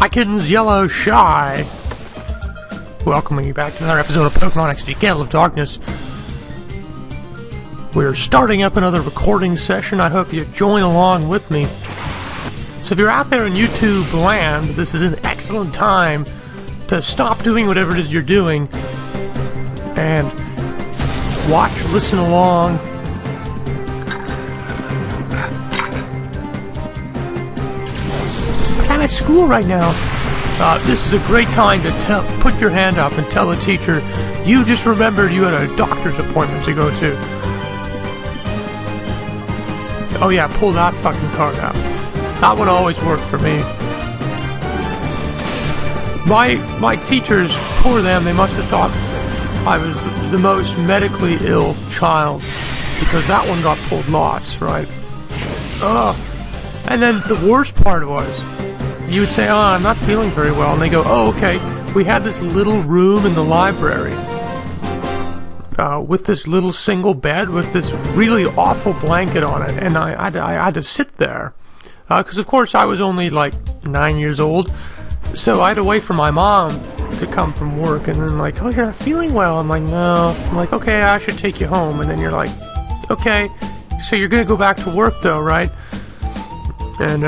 Hi kittens, Yellow Shy! Welcoming you back to another episode of Pokemon XD Gale of Darkness. We're starting up another recording session. I hope you join along with me. So if you're out there in YouTube land, this is an excellent time to stop doing whatever it is you're doing and watch, listen along. I'm at school right now. This is a great time to put your hand up and tell a teacher you just remembered you had a doctor's appointment to go to. Oh yeah, pull that fucking card out. That would always work for me. My teachers, poor them, they must have thought I was the most medically ill child because that one got pulled lost, right? And then the worst part was, you would say, oh, I'm not feeling very well. And they go, oh, okay. We had this little room in the library with this little single bed with this really awful blanket on it. And I had to sit there. Because, of course, I was only, like, 9 years old. So I had to wait for my mom to come from work. And then, like, oh, you're not feeling well. I'm like, no. I'm like, okay, I should take you home. And then you're like, okay. So you're going to go back to work, though, right? And,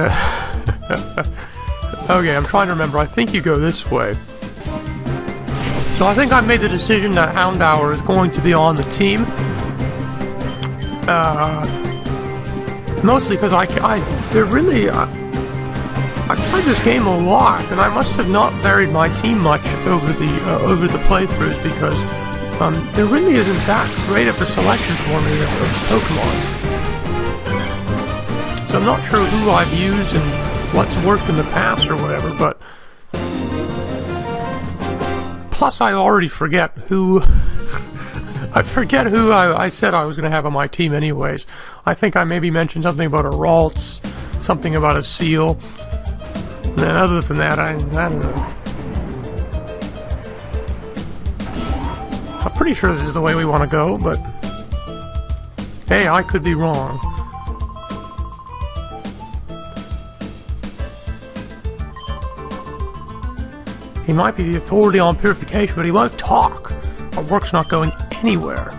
okay, I'm trying to remember. I think you go this way. So I think I made the decision that Houndour is going to be on the team. Mostly because I played this game a lot, and I must have not varied my team much over the playthroughs because there really isn't that great of a selection for me of Pokemon. So I'm not sure who I've used and what's worked in the past or whatever, but plus I already forget who I said I was going to have on my team anyways. I think I maybe mentioned something about a Ralts, something about a Seal, and then other than that, I don't know. I'm pretty sure this is the way we want to go, but hey, I could be wrong. He might be the authority on purification, but he won't talk. Our work's not going anywhere.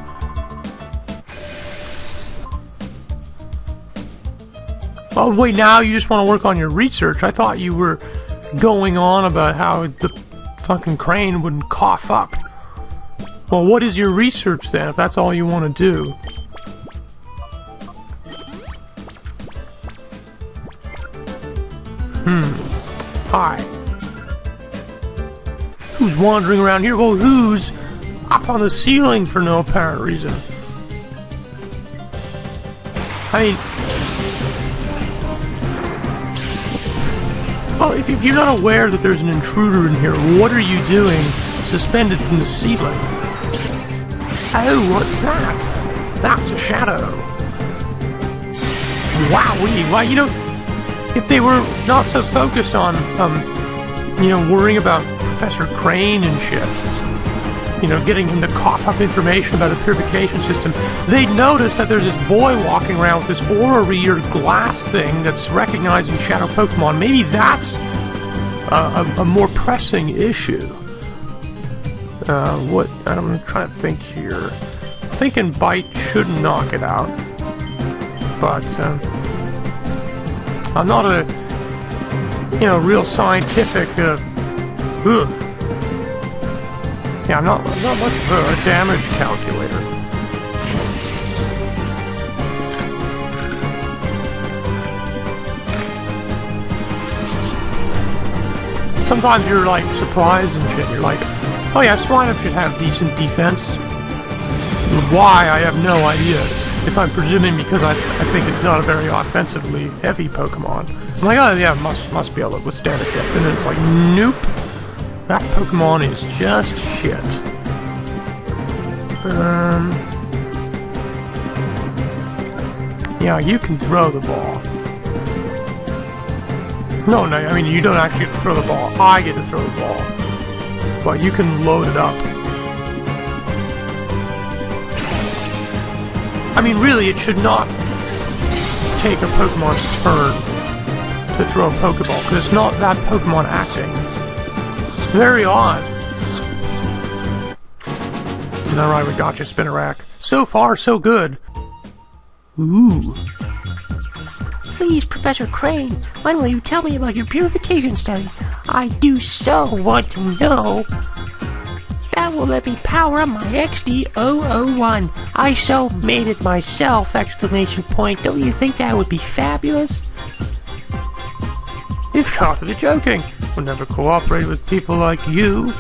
Oh wait, now you just want to work on your research? I thought you were going on about how the fucking crane wouldn't cough up. Well, what is your research then, if that's all you want to do? Hi. Who's wandering around here? Well, who's up on the ceiling for no apparent reason? I mean, well, if you're not aware that there's an intruder in here, what are you doing suspended from the ceiling? Oh, what's that? That's a shadow. Wowee! Why, you know, if they were not so focused on, you know, worrying about Professor Crane and shit, you know, getting him to cough up information about the purification system, they'd notice that there's this boy walking around with this aura reader glass thing that's recognizing shadow Pokemon. Maybe that's a more pressing issue. What? I'm trying to think here. I'm thinking Bite should knock it out, but I'm not a, you know, real scientific. Yeah, I'm not much of a damage calculator. Sometimes you're like surprised and shit. You're like, oh yeah, Swinub should have decent defense. Why? I have no idea. If I'm presuming because I think it's not a very offensively heavy Pokemon. I'm like, oh yeah, must be able to withstand a hit. And then it's like, nope. That Pokemon is just shit. Yeah, you can throw the ball. No, I mean, you don't actually get to throw the ball. I get to throw the ball. But you can load it up. I mean, really, it should not take a Pokemon's turn to throw a Pokeball, because it's not that Pokemon acting. Very odd. Alright, we got you, Spinarak. So far, so good. Ooh. Please, Professor Crane, when will you tell me about your purification study? I do so want to know. That will let me power up my XD001. I so made it myself! Exclamation point. Don't you think that would be fabulous? You've got to be joking. We'll never cooperate with people like you.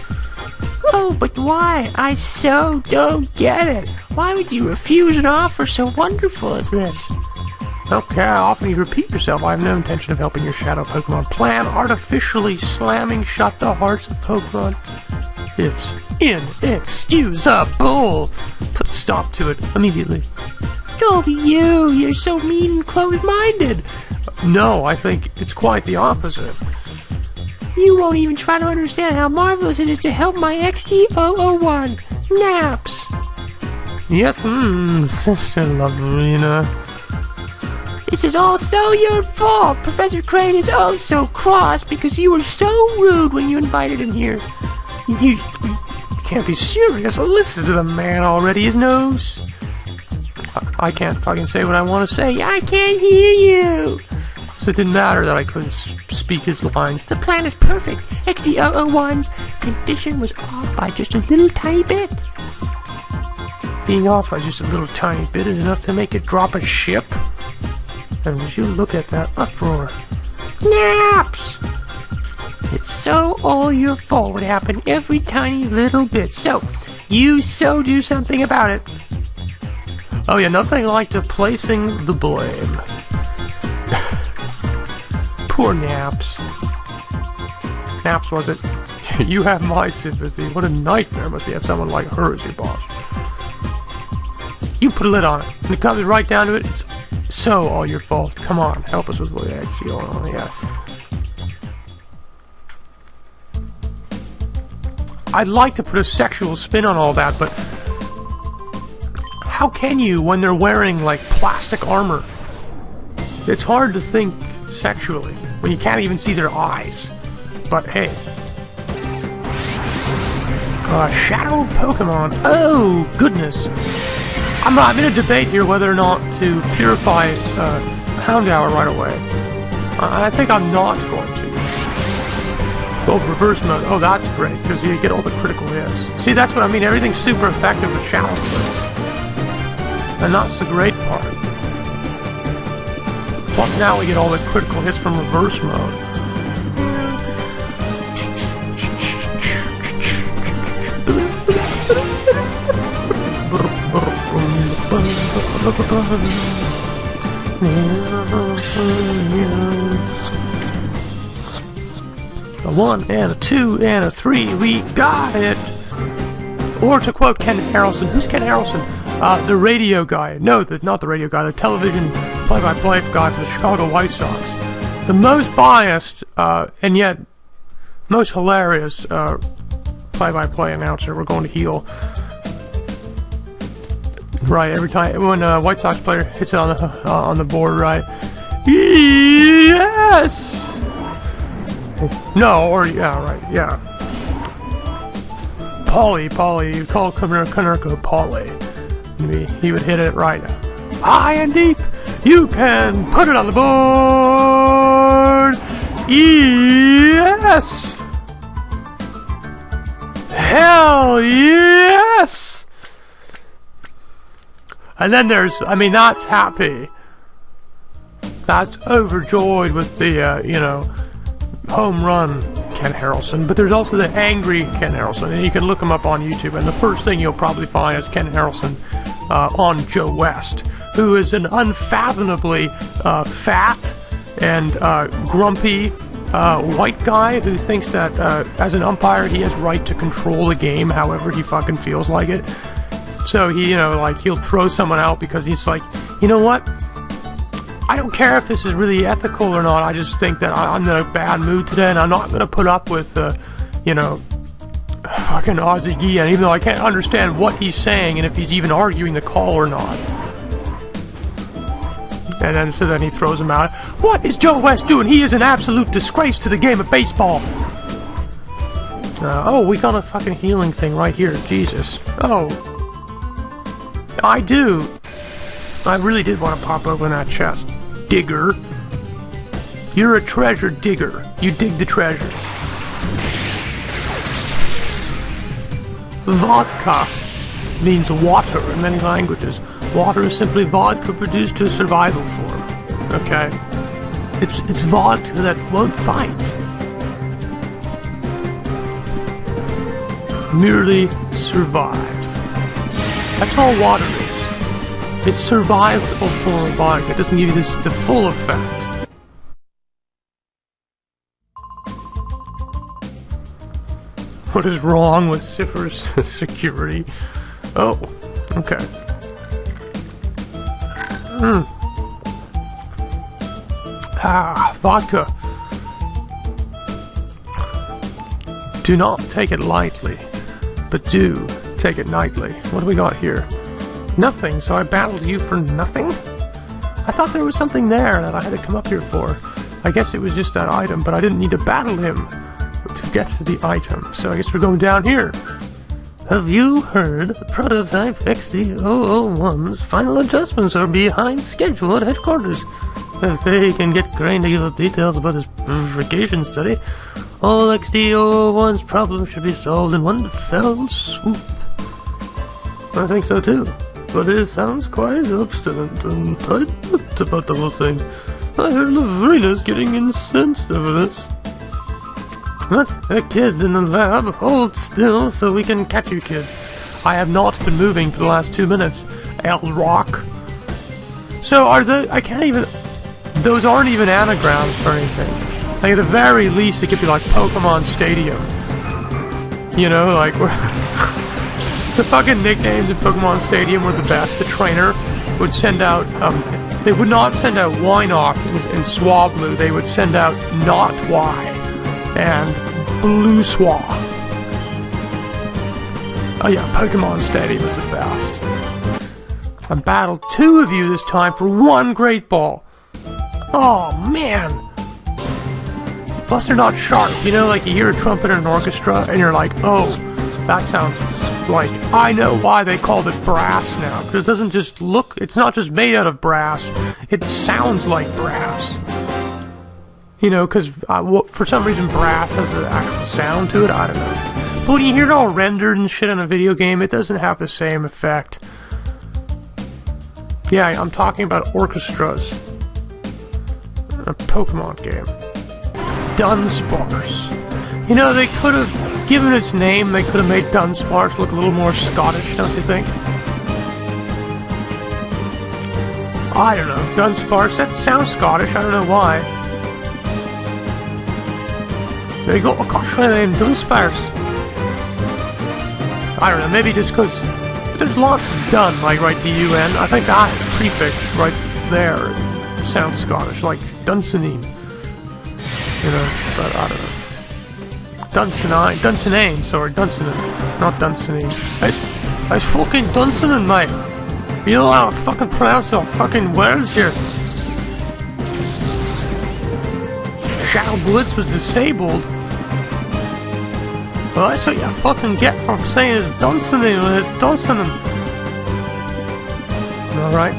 Oh, but why? I so don't get it. Why would you refuse an offer so wonderful as this? Okay, how often you repeat yourself. I have no intention of helping your shadow Pokemon plan, artificially slamming shut the hearts of Pokemon. It's inexcusable. Put a stop to it immediately. Don't be you. You're so mean and closed-minded. No, I think it's quite the opposite. You won't even try to understand how marvelous it is to help my XD001. Naps. Yes, Sister Lovelina. This is all so your fault. Professor Crane is oh so cross because you were so rude when you invited him here. You can't be serious. Listen to the man already. His nose. I can't fucking say what I want to say. I can't hear you. So it didn't matter that I couldn't speak his lines. The plan is perfect. XD001's condition was off by just a little tiny bit. Being off by just a little tiny bit is enough to make it drop a ship? And would you look at that uproar? Naps! It's so all your fault would happen every tiny little bit. So, you so do something about it. Oh yeah, nothing like placing the blame. Poor Naps. Naps, was it? You have my sympathy. What a nightmare it must be to have someone like her as your boss. You put a lid on it. And it comes right down to it. It's so all your fault. Come on, help us with what we actually going on. Yeah. I'd like to put a sexual spin on all that, but how can you when they're wearing like plastic armor? It's hard to think sexually when you can't even see their eyes. But hey. Shadow Pokemon. Oh, goodness. I'm in a debate here whether or not to purify Houndour right away. I think I'm not going to. Go reverse mode. Oh, that's great, because you get all the critical hits. See, that's what I mean. Everything's super effective with Shadow Blitz. And that's the great part. Plus now we get all the critical hits from reverse mode. A 1 and a 2 and a 3, we got it! Or to quote Ken Harrelson, who's Ken Harrelson? The radio guy. No, not the radio guy, the television play-by-play guy for the Chicago White Sox. The most biased, and yet most hilarious, play-by-play announcer. We're going to heel. Right, every time when a White Sox player hits it on the board, right? Yes! No, or yeah, right, yeah. Paulie, you call Konerko Paulie. He would hit it right. High and deep, you can put it on the board. Yes! Hell yes! And then there's, that's happy. That's overjoyed with the, home run Ken Harrelson. But there's also the angry Ken Harrelson, and you can look him up on YouTube. And the first thing you'll probably find is Ken Harrelson on Joe West, who is an unfathomably fat and grumpy white guy who thinks that as an umpire he has right to control the game however he fucking feels like it. So he, he'll throw someone out because he's like, you know what? I don't care if this is really ethical or not. I just think that I'm in a bad mood today, and I'm not going to put up with, fucking Ozzy Guillen, even though I can't understand what he's saying and if he's even arguing the call or not. And then so then he throws him out. What is Joe West doing? He is an absolute disgrace to the game of baseball. Oh, we got a fucking healing thing right here. Jesus. Oh. I do. I really did want to pop open that chest. Digger. You're a treasure digger. You dig the treasure. Vodka means water in many languages. Water is simply vodka produced to survival form. Okay? It's vodka that won't fight. Merely survived. That's all water is. It's survived for vodka. It doesn't give you the full effect. What is wrong with Cipher's security? Oh, okay. Vodka. Do not take it lightly, but do take it nightly. What do we got here? Nothing, so I battled you for nothing? I thought there was something there that I had to come up here for. I guess it was just that item, but I didn't need to battle him to get to the item, so I guess we're going down here. Have you heard? Prototype XD001's final adjustments are behind schedule at headquarters. If they can get Crane to give up details about his vacation study, all XD001's problems should be solved in one fell swoop. I think so too, but it sounds quite obstinate and tight-lipped about the whole thing. I heard Lavrina's getting incensed over this. What? A kid in the lab? Hold still so we can catch you, kid. I have not been moving for the last 2 minutes. L-Rock. So are the... I can't even... Those aren't even anagrams or anything. Like, at the very least, it could be like Pokémon Stadium. You know, like... The fucking nicknames in Pokémon Stadium were the best. The trainer would send out... they would not send out Wynaut in Swablu. They would send out Not Y. And Blue Swa. Oh yeah, Pokemon Stadium is the best. I battled 2 of you this time for 1 Great Ball. Oh man. Plus they're not sharp. You know, like you hear a trumpet in an orchestra and you're like, oh, that sounds like... I know why they called it brass now. Because it doesn't just look... It's not just made out of brass. It sounds like brass. You know, because for some reason brass has an actual sound to it, I don't know. But when you hear it all rendered and shit in a video game, it doesn't have the same effect. Yeah, I'm talking about orchestras. A Pokemon game. Dunsparce. You know, they could have, given its name, they could have made Dunsparce look a little more Scottish, don't you think? I don't know, Dunsparce, that sounds Scottish, I don't know why. They got a country named Dunsparce. I don't know, maybe just because there's lots of dun, like right D-U-N. I think that prefix right there sounds Scottish, like Dunsinine. You know, but I don't know. Dunsinane, sorry, Dunsinane, not Dunsinine. It's fucking Dunsinane, mate. You know how to fucking pronounce the fucking words here. Shadow Blitz was disabled. Well, that's what you fucking get for saying it's Dunsinane when it's Dunsinane. Alright.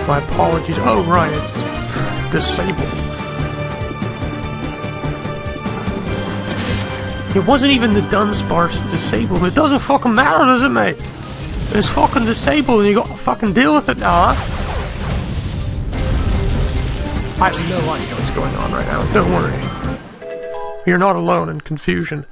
My apologies. Oh, right, it's disabled. It wasn't even the Dunsparce disabled. It doesn't fucking matter, does it, mate? It's fucking disabled and you gotta fucking deal with it now, huh? I have no idea what's going on right now. Don't worry. You're not alone in confusion.